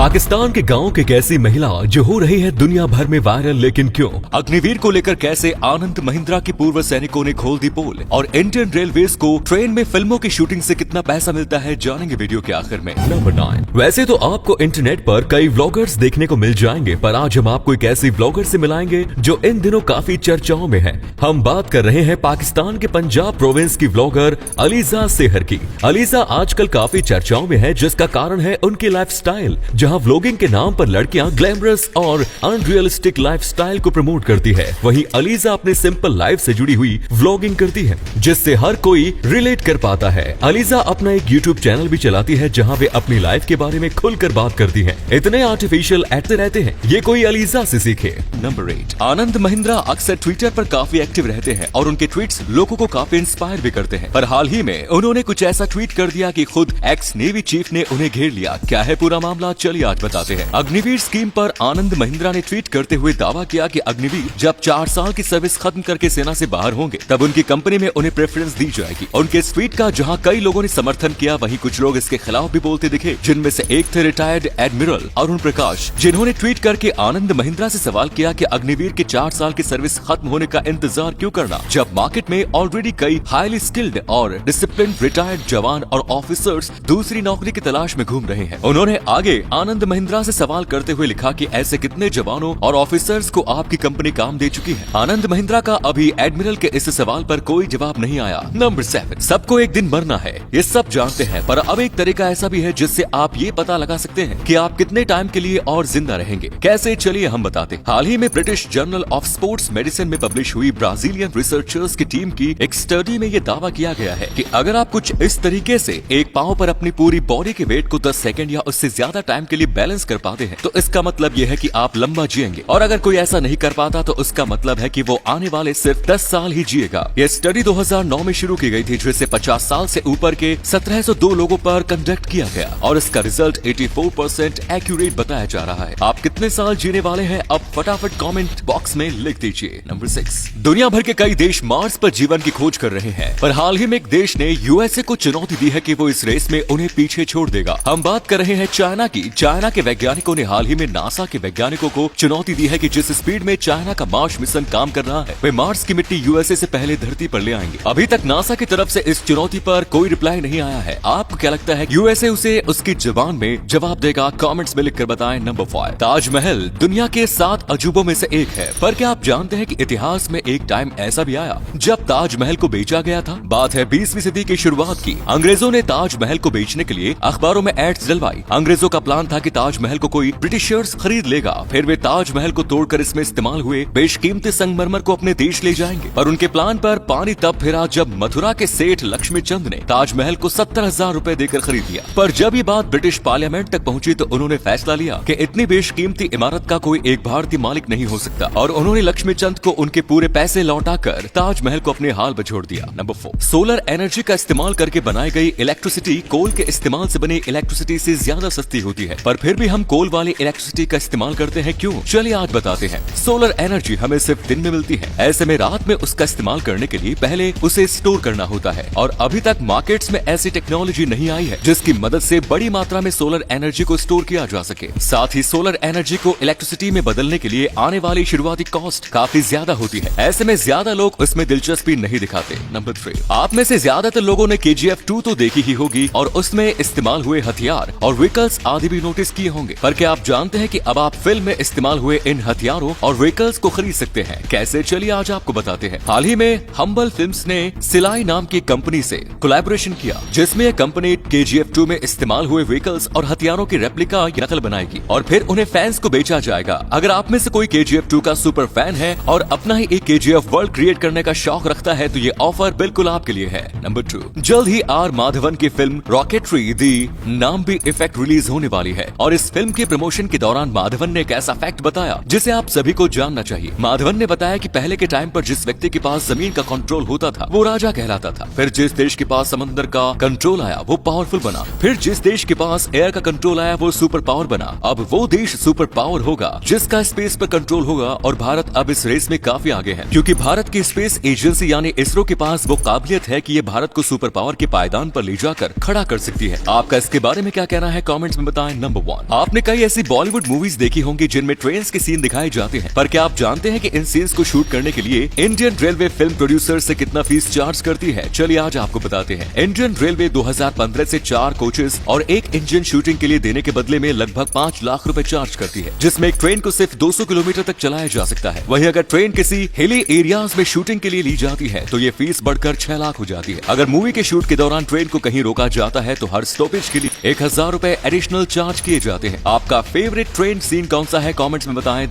पाकिस्तान के गांव की एक ऐसी महिला जो हो रही है दुनिया भर में वायरल, लेकिन क्यों? अग्निवीर को लेकर कैसे आनंद महिंद्रा के पूर्व सैनिकों ने खोल दी पोल, और इंडियन रेलवेज को ट्रेन में फिल्मों की शूटिंग से कितना पैसा मिलता है, जानेंगे वीडियो के आखिर में। नंबर 9। वैसे तो आपको इंटरनेट पर कई व्लॉगर्स देखने को मिल जाएंगे, पर आज हम आपको एक ऐसी व्लॉगर से मिलाएंगे जो इन दिनों काफी चर्चाओं में है। हम बात कर रहे हैं पाकिस्तान के पंजाब प्रोविंस की व्लॉगर अलीजा सेहर की। अलीजा आजकल काफी चर्चाओं में है, जिसका कारण है उनकी लाइफस्टाइल, जहां व्लॉगिंग के नाम पर लड़कियां ग्लैमरस और अनरियलिस्टिक लाइफस्टाइल को प्रमोट करती है। वहीं अलीजा अपने सिंपल लाइफ से जुड़ी हुई व्लॉगिंग करती है, जिससे हर कोई रिलेट कर पाता है। अलीजा अपना एक यूट्यूब चैनल भी चलाती है, जहां वे अपनी लाइफ के बारे में खुलकर बात करती हैं। इतने आर्टिफिशियल एक्टर रहते हैं, ये कोई अलीजा से सीखे। नंबर 8। आनंद महिंद्रा अक्सर ट्विटर पर काफी एक्टिव रहते हैं और उनके ट्वीट्स लोगों को काफी इंस्पायर भी करते हैं। पर हाल ही में उन्होंने कुछ ऐसा ट्वीट कर दिया कि खुद एक्स नेवी चीफ ने उन्हें घेर लिया। क्या है पूरा मामला, चलिए आज बताते हैं। अग्निवीर स्कीम पर आनंद महिंद्रा ने ट्वीट करते हुए दावा किया कि अग्निवीर जब 4 साल की सर्विस खत्म करके सेना से बाहर होंगे, तब उनकी कंपनी में उन्हें प्रेफरेंस दी जाएगी। उनके इस ट्वीट का जहां कई लोगों ने समर्थन किया, वहीं कुछ लोग इसके खिलाफ भी बोलते दिखे, जिनमें से एक थे रिटायर्ड एडमिरल अरुण प्रकाश, जिन्होंने ट्वीट करके आनंद महिंद्रा से सवाल किया कि अग्निवीर के 4 साल की सर्विस खत्म होने का इंतजार क्यों करना, जब मार्केट में ऑलरेडी कई हाईली स्किल्ड और डिसिप्लिन रिटायर्ड जवान और ऑफिसर्स दूसरी नौकरी की तलाश में घूम रहे हैं। उन्होंने आगे आनंद महिंद्रा से सवाल करते हुए लिखा कि ऐसे कितने जवानों और ऑफिसर्स को आपकी कंपनी काम दे चुकी है। आनंद महिंद्रा का अभी एडमिरल के इस सवाल पर कोई जवाब नहीं आया। नंबर 7। सबको एक दिन मरना है, ये सब जानते हैं, पर अब एक तरीका ऐसा भी है जिससे आप ये पता लगा सकते हैं कि आप कितने टाइम के लिए और जिंदा रहेंगे। कैसे, चलिए हम बताते हैं। हाल ही में British journal of sports medicine में पब्लिश हुई ब्राजीलियन रिसर्चर्स की टीम की एक स्टडी में ये दावा किया गया है कि अगर आप कुछ इस तरीके से एक पांव पर अपनी पूरी बॉडी के वेट को 10 सेकंड या उससे ज्यादा टाइम के लिए बैलेंस कर पाते हैं, तो इसका मतलब यह है कि आप लंबा जिएंगे। और अगर कोई ऐसा नहीं कर पाता, तो उसका मतलब है कि वो आने वाले सिर्फ 10 साल ही जिएगा। यह स्टडी 2009 में शुरू की गई थी, जिसे 50 साल से ऊपर के 1702 लोगों पर कंडक्ट किया गया, और इसका रिजल्ट 84% एक्यूरेट बताया जा रहा है। आप कितने साल जीने वाले हैं, अब फटाफट कमेंट बॉक्स में लिख दीजिए। नंबर 6। दुनिया भर के कई देश मार्स पर जीवन की खोज कर रहे हैं, पर हाल ही में एक देश ने यूएसए को चुनौती दी है कि वो इस रेस में उन्हें पीछे छोड़ देगा। हम बात कर रहे हैं चाइना की। चाइना के वैज्ञानिकों ने हाल ही में नासा के वैज्ञानिकों को चुनौती दी है कि जिस स्पीड में चाइना का मार्स मिशन काम कर रहा है, वे मार्स की मिट्टी यूएसए से पहले धरती पर ले आएंगे। अभी तक नासा की तरफ से इस चुनौती पर कोई रिप्लाई नहीं आया है। आपको क्या लगता है, यूएसए उसे उसकी जुबान में जवाब देगा? कमेंट्स में लिखकर बताएं। नंबर 5। ताजमहल दुनिया के 7 अजूबों में से एक है, पर क्या आप जानते हैं कि इतिहास में एक टाइम ऐसा भी आया जब ताजमहल को बेचा गया था? बात है 20वीं सदी की शुरुआत की। अंग्रेजों ने ताजमहल को बेचने के लिए अखबारों में एड्स डलवाई। अंग्रेजों का प्लान था कि ताजमहल को कोई ब्रिटिशर्स खरीद लेगा, फिर वे ताजमहल को तोड़कर इसमें इस्तेमाल हुए बेशकीमती संगमरमर को अपने देश ले जाएंगे। पर उनके प्लान पर पानी तब फिरा जब मथुरा के सेठ लक्ष्मी चंद ने ताजमहल को 70,000 रुपए देकर खरीद लिया। पर जब ये बात ब्रिटिश पार्लियामेंट तक पहुंची, तो उन्होंने फैसला लिया कि इतनी बेशकीमती इमारत का कोई एक भारतीय मालिक नहीं हो सकता, और उन्होंने लक्ष्मी चंद को उनके पूरे पैसे लौटाकर ताजमहल को अपने हाल पर छोड़ दिया। नंबर 4। सोलर एनर्जी का इस्तेमाल करके बनाई गई इलेक्ट्रिसिटी कोल के इस्तेमाल से बनी इलेक्ट्रिसिटी से ज्यादा सस्ती होती है, पर फिर भी हम कोल वाली इलेक्ट्रिसिटी का इस्तेमाल करते हैं, क्यों? चलिए आज बताते हैं। सोलर एनर्जी हमें सिर्फ दिन में मिलती है, ऐसे में रात में उसका इस्तेमाल करने के लिए पहले उसे स्टोर करना होता है, और अभी तक मार्केट्स में ऐसी टेक्नोलॉजी नहीं आई है जिसकी मदद से बड़ी मात्रा में सोलर एनर्जी को स्टोर किया जा सके। साथ ही सोलर एनर्जी को इलेक्ट्रिसिटी में बदलने के लिए आने वाली शुरुआती कॉस्ट काफी ज्यादा होती है, ऐसे में ज्यादा लोग उसमें दिलचस्पी नहीं दिखाते। नंबर 3। आप में से ज्यादातर लोगों ने KGF 2 तो देखी ही होगी, और उसमें इस्तेमाल हुए हथियार और व्हीकल्स आदि भी नोटिस किए होंगे। पर क्या आप जानते हैं कि अब आप फिल्म में इस्तेमाल हुए इन हथियारों और व्हीकल्स को खरीद सकते हैं? कैसे, चलिए आज आपको बताते हैं। हाल ही में हम्बल फिल्म्स ने सिलाई नाम की कंपनी से कोलैबोरेशन किया, जिसमें यह कंपनी KGF 2 में इस्तेमाल हुए व्हीकल्स और हथियारों की रेप्लिका या नकल बनाएगी, और फिर उन्हें फैंस को बेचा जाएगा। अगर आप में से कोई KGF 2 का सुपर फैन है और अपना ही एक KGF वर्ल्ड क्रिएट करने का शौक रखता है, तो ये ऑफर बिल्कुल आपके लिए है। नंबर 2। जल्द ही आर माधवन की फिल्म रॉकेटरी दी नाम भी इफेक्ट रिलीज होने वाली है, और इस फिल्म के प्रमोशन के दौरान माधवन ने एक ऐसा फैक्ट बताया जिसे आप सभी को जानना चाहिए। माधवन ने बताया कि पहले के टाइम पर जिस व्यक्ति के पास जमीन का कंट्रोल होता था, वो राजा कहलाता था। फिर जिस देश के पास समंदर का कंट्रोल आया, वो पावरफुल बना। फिर जिस देश के पास एयर का कंट्रोल आया, वो सुपर पावर बना। अब वो देश सुपर पावर होगा जिसका स्पेस पर कंट्रोल होगा, और भारत अब इस रेस में काफी आगे है, क्योंकि भारत की स्पेस एजेंसी यानी इसरो के पास वो काबिलियत है कि ये भारत को सुपर पावर के पायदान पर ले जाकर खड़ा कर सकती है। आपका इसके बारे में क्या कहना है, कमेंट्स में बताएं। Number number 1। आपने कई ऐसी बॉलीवुड मूवीज देखी होंगी जिनमें ट्रेन के सीन दिखाए जाते हैं, पर क्या आप जानते हैं कि इन सीन्स को शूट करने के लिए इंडियन रेलवे फिल्म प्रोड्यूसर से कितना फीस चार्ज करती है? चलिए आज आपको बताते हैं। इंडियन रेलवे 2015 से 4 कोचेस और 1 इंजन शूटिंग के लिए देने के बदले में लगभग 5 लाख रुपए चार्ज करती है, जिसमें एक ट्रेन को सिर्फ 200 किलोमीटर तक चलाया जा सकता है। वहीं अगर ट्रेन किसी हिली एरियाज में शूटिंग के लिए ली जाती है तो ये फीस बढ़कर 6 लाख हो जाती है। अगर मूवी के शूट के दौरान ट्रेन को कहीं रोका जाता है तो हर स्टॉपेज के लिए 1000 रुपए एडिशनल चार्ज किए जाते हैं। आपका फेवरेट ट्रेन सीन कौन सा है? कमेंट्स में बताएं।